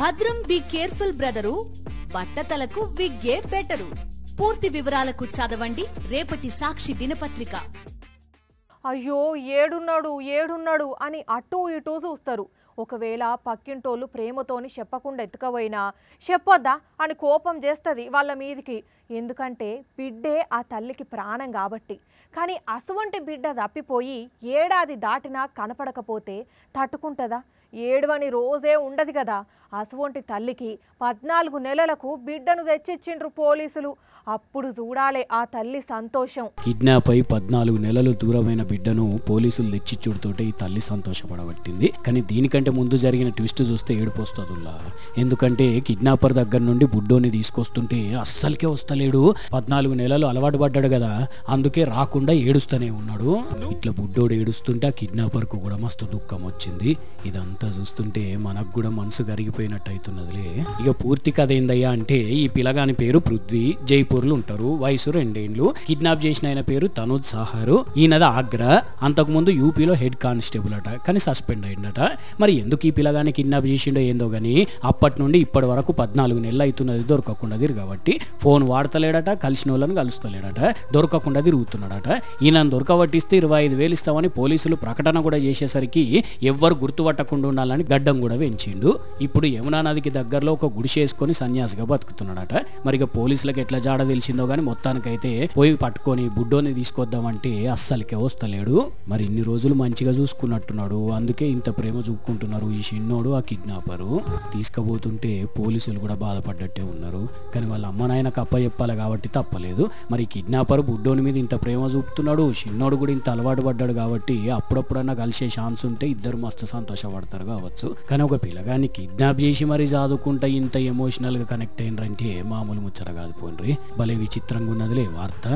భద్రం be careful brother, బట్టతలకు విగ్గే better. పూర్తి వివరాలకు చదవండి రేపటి సాక్షి దినపత్రిక. అయ్యో ఏడున్నాడు అని అటూ ఇటూ చూస్తారు. ఒకవేళ పక్కింటోళ్ళు ప్రేమతోని చెప్పకుండా ఎత్తుకపోయినా చెప్పొద్దా అని కోపం చేస్తుంది వాళ్ళ మీదికి. ఎందుకంటే బిడ్డే ఆ తల్లికి ప్రాణం కాబట్టి. కానీ అసువంటి బిడ్డ తప్పిపోయి ఏడాది దాటినా కనపడకపోతే తట్టుకుంటుందా? ఏడువని రోజే ఉండదు కదా. అసువంటి తల్లికి 14 నెలలకు బిడ్డను తెచ్చిచ్చిండ్రు పోలీసులు. అప్పుడు చూడాలే ఆ తల్లి సంతోషం. కిడ్నాప్ అయి 14 నెలలు దూరమైన బిడ్డను పోలీసులు తెచ్చిచ్చుడుతోటే ఈ తల్లి సంతోషపడబట్టింది. కానీ దీనికంటే ముందు జరిగిన ట్విస్ట్ చూస్తే ఏడుపోస్తుందిలా. ఎందుకంటే కిడ్నాపర్ దగ్గర నుండి బుడ్డోని తీసుకొస్తుంటే అస్సలకే వస్తలేడు. 14 నెలలు అలవాటు పడ్డాడు కదా, అందుకే రాకుండా ఏడుస్తూనే ఉన్నాడు. ఇట్లా బుడ్డోడు ఏడుస్తుంటే ఆ కిడ్నాపర్ కు కూడా మస్తు దుఃఖం వచ్చింది. ఇదంతా చూస్తుంటే మనకు కూడా మనసు కరిగిపోయినట్టు అవుతున్నదిలే. ఇక పూర్తి కథ ఏందయ్యా అంటే, ఈ పిల్లగాని పేరు పృథ్వీ, జైపూర్లు ఉంటారు, వయసు 2 ఏళ్లు. కిడ్నాప్ చేసిన ఆయన పేరు తనూజ్ సాహారు, ఈయనది ఆగ్రా. అంతకుముందు యూపీలో హెడ్ కానిస్టేబుల్ అట, కానీ సస్పెండ్ అయిందట. మరి ఎందుకు ఈ పిల్లగాని కిడ్నాప్ చేసిండో ఏందో గానీ అప్పటి నుండి ఇప్పటి వరకు 14 నెలలు అవుతున్నది దొరకకుండా కాబట్టి ఫోన్ వాడతలేడట, కలిసిన వాళ్ళని కలుస్తలేడట, దొరకకుండా తిరుగుతున్నాడట. ఈయన దొరకబట్టిస్తే 25,000 ఇస్తామని పోలీసులు ప్రకటన కూడా చేసేసరికి ఎవ్వరు గుర్తుపట్టకుండా ఉండాలని గడ్డం కూడా పెంచిండు. ఇప్పుడు యమునా నదికి దగ్గరలో ఒక గుడిసేసుకొని సన్యాసిగా బతుకుతున్నాడట. మరి ఇక పోలీసులకు ఎట్లా జాడ తెలిసిందో గానీ మొత్తానికైతే పోయి పట్టుకొని బుడ్డోని తీసుకొద్దామంటే అస్సలకే వస్తలేడు. మరి ఇన్ని రోజులు మంచిగా చూసుకున్నట్టున్నాడు, అందుకే ఇంత ప్రేమ చూపుకుంటున్నారు ఈ చిన్నోడు ఆ కిడ్నాపరు. తీసుకుపోతుంటే పోలీసులు కూడా బాధపడ్డట్టే ఉన్నారు. కానీ వాళ్ళ అమ్మ నాయనకు అప్ప చెప్పాలి కాబట్టి తప్పలేదు. మరి కిడ్నాపర్ బుడ్డోని మీద ఇంత ప్రేమ చూపుతున్నాడు, చిన్నోడు కూడా ఇంత అలవాటు పడ్డాడు కాబట్టి అప్పుడప్పుడన్నా కలిసే ఛాన్స్ ఉంటే ఇద్దరు మస్తు సంతోషపడతారు కావచ్చు. కానీ ఒక పిల్లగాన్ని కిడ్నాప్ చేసి మరి చదువుకుంటా ఇంత ఎమోషనల్ గా కనెక్ట్ అయినరంటే మామూలు ముచ్చట కాదు. పోండ్రి, భలే విచిత్రంగా ఉన్నదిలే వార్త.